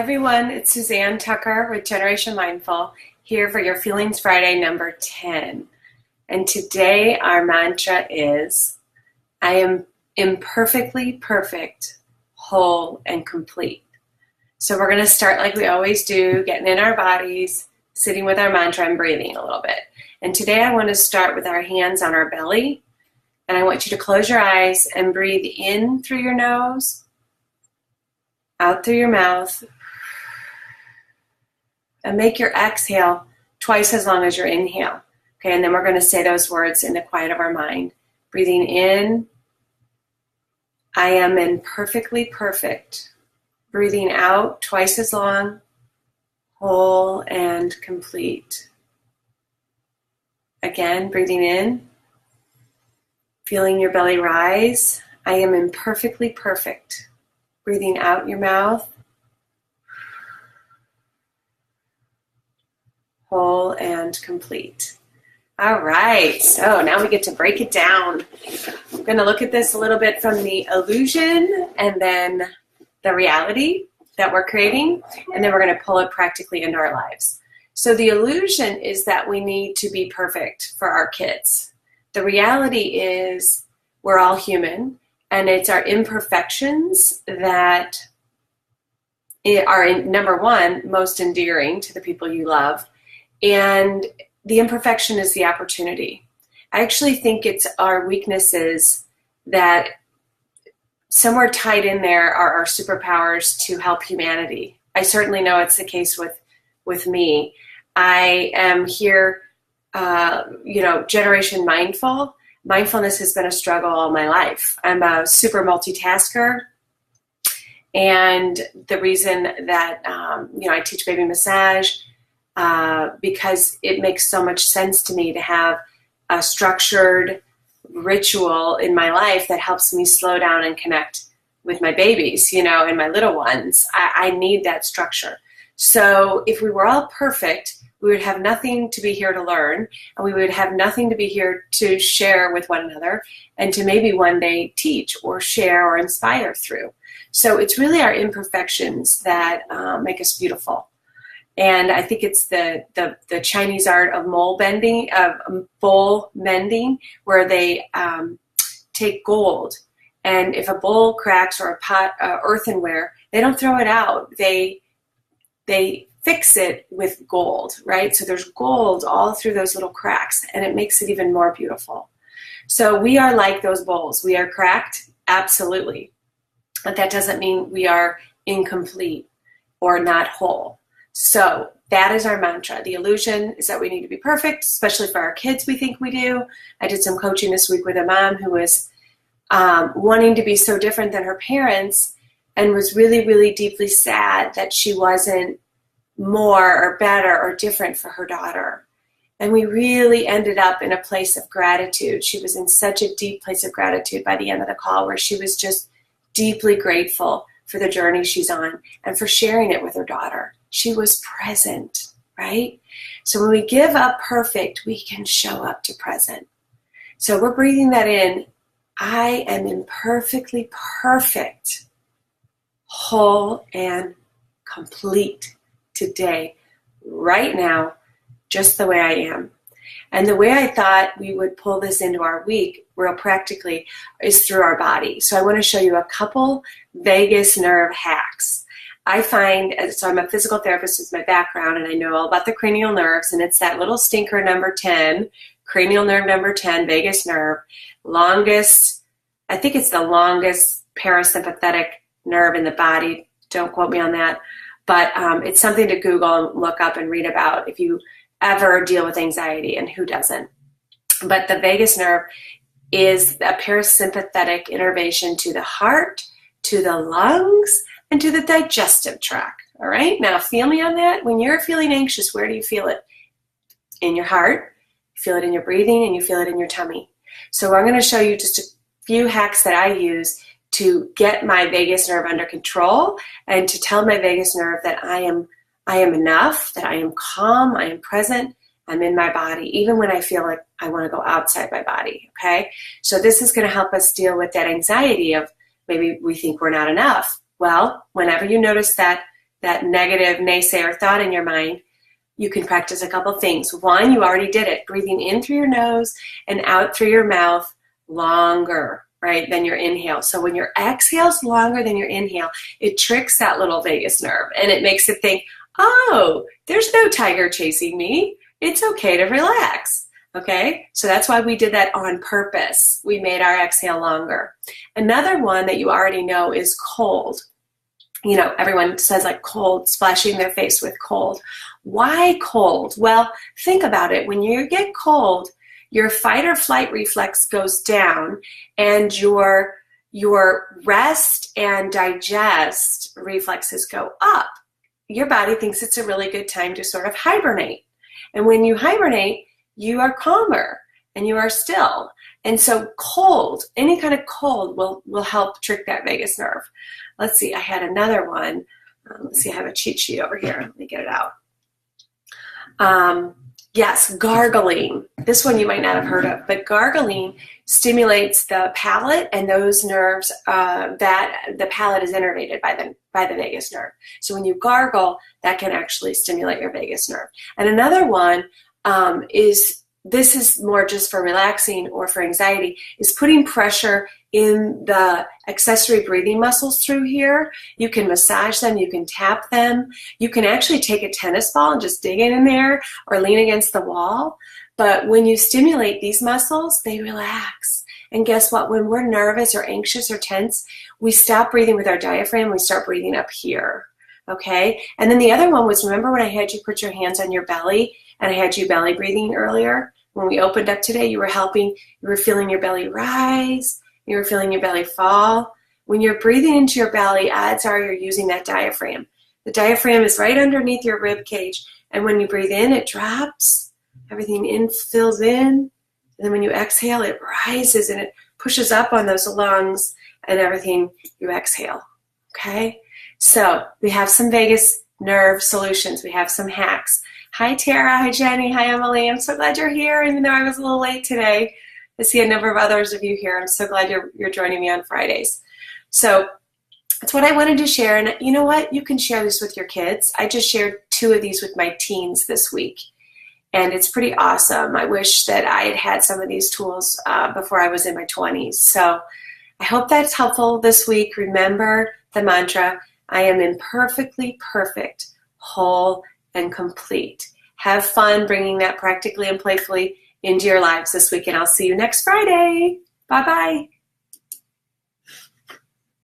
everyone, it's Suzanne Tucker with Generation Mindful here for your Feelings Friday number 10. And today our mantra is, I am imperfectly perfect, whole, and complete. So we're going to start like we always do, getting in our bodies, sitting with our mantra and breathing a little bit. And today I want to start with our hands on our belly. And I want you to close your eyes and breathe in through your nose, out through your mouth, and make your exhale twice as long as your inhale. Okay, and then we're going to say those words in the quiet of our mind. Breathing in, I am imperfectly perfect. Breathing out twice as long, whole and complete. Again, breathing in, feeling your belly rise. I am imperfectly perfect. Breathing out your mouth, whole and complete. All right, so now we get to break it down. I'm going to look at this a little bit from the illusion and then the reality that we're creating, and then we're going to pull it practically into our lives. So the illusion is that we need to be perfect for our kids. The reality is we're all human, and it's our imperfections that are, number one, most endearing to the people you love. And the imperfection is the opportunity. I actually think it's our weaknesses that somewhere tied in there are our superpowers to help humanity. I certainly know it's the case with me. I am here, Generation Mindful. Mindfulness has been a struggle all my life. I'm a super multitasker. And the reason that, I teach baby massage, because it makes so much sense to me to have a structured ritual in my life that helps me slow down and connect with my babies, and my little ones. I need that structure. So if we were all perfect, we would have nothing to be here to learn, and we would have nothing to be here to share with one another and to maybe one day teach or share or inspire through. So it's really our imperfections that make us beautiful. And I think it's the Chinese art of bowl mending, where they take gold, and if a bowl cracks or a pot, earthenware, they don't throw it out. They fix it with gold, right? So there's gold all through those little cracks, and it makes it even more beautiful. So we are like those bowls. We are cracked, absolutely, but that doesn't mean we are incomplete or not whole. So that is our mantra. The illusion is that we need to be perfect, especially for our kids. We think we do. I did some coaching this week with a mom who was wanting to be so different than her parents and was really, really deeply sad that she wasn't more or better or different for her daughter. And we really ended up in a place of gratitude. She was in such a deep place of gratitude by the end of the call, where she was just deeply grateful for the journey she's on and for sharing it with her daughter. She was present, right? So when we give up perfect, we can show up to present. So we're breathing that in. I am imperfectly perfect, whole and complete today, right now, just the way I am. And the way I thought we would pull this into our week real practically is through our body. So I want to show you a couple vagus nerve hacks. I find, so I'm a physical therapist with my background, and I know all about the cranial nerves, and it's that little stinker number 10, cranial nerve number 10, vagus nerve, longest, I think it's the longest parasympathetic nerve in the body. Don't quote me on that, but it's something to Google and look up and read about if you ever deal with anxiety, and who doesn't. But the vagus nerve is a parasympathetic innervation to the heart, to the lungs, and to the digestive tract. All right, now feel me on that. When you're feeling anxious, where do you feel it? In your heart, you feel it in your breathing, and you feel it in your tummy. So I'm going to show you just a few hacks that I use to get my vagus nerve under control and to tell my vagus nerve that I am enough, that I am calm, I am present, I'm in my body, even when I feel like I want to go outside my body, okay? So this is going to help us deal with that anxiety of maybe we think we're not enough. Well, whenever you notice that negative naysayer thought in your mind, you can practice a couple things. One, you already did it, breathing in through your nose and out through your mouth longer, right, than your inhale. So when your exhale is longer than your inhale, it tricks that little vagus nerve and it makes it think, oh, there's no tiger chasing me. It's okay to relax. Okay, so that's why we did that on purpose. We made our exhale longer. Another one that you already know is cold. You know, everyone says like cold, splashing their face with cold. Why cold? Well, think about it. When you get cold, your fight or flight reflex goes down and your rest and digest reflexes go up. Your body thinks it's a really good time to sort of hibernate. And when you hibernate, you are calmer and you are still. And so cold, any kind of cold will help trick that vagus nerve. Let's see, I had another one. Let's see, I have a cheat sheet over here. Let me get it out. Yes, gargling. This one you might not have heard of, but gargling stimulates the palate and those nerves that the palate is innervated by the vagus nerve. So when you gargle, that can actually stimulate your vagus nerve. And another one this is more just for relaxing or for anxiety, is putting pressure in the accessory breathing muscles through here. You can massage them, you can tap them, you can actually take a tennis ball and just dig in there or lean against the wall. But when you stimulate these muscles, they relax. And guess what? When we're nervous or anxious or tense, we stop breathing with our diaphragm, we start breathing up here. Okay? And then the other one was, remember when I had you put your hands on your belly and I had you belly breathing earlier? When we opened up today, you were feeling your belly rise, you were feeling your belly fall. When you're breathing into your belly, odds are you're using that diaphragm. The diaphragm is right underneath your rib cage, and when you breathe in, it drops, everything fills in, and then when you exhale, it rises and it pushes up on those lungs and everything you exhale, okay? So we have some vagus nerve solutions. We have some hacks. Hi, Tara. Hi, Jenny. Hi, Emily. I'm so glad you're here, even though I was a little late today. I see a number of others of you here. I'm so glad you're joining me on Fridays. So that's what I wanted to share. And you know what? You can share this with your kids. I just shared 2 of these with my teens this week. And it's pretty awesome. I wish that I had had some of these tools before I was in my 20s. So I hope that's helpful this week. Remember the mantra, I am imperfectly perfect, whole, and complete. Have fun bringing that practically and playfully into your lives this week, and I'll see you next Friday. Bye-bye.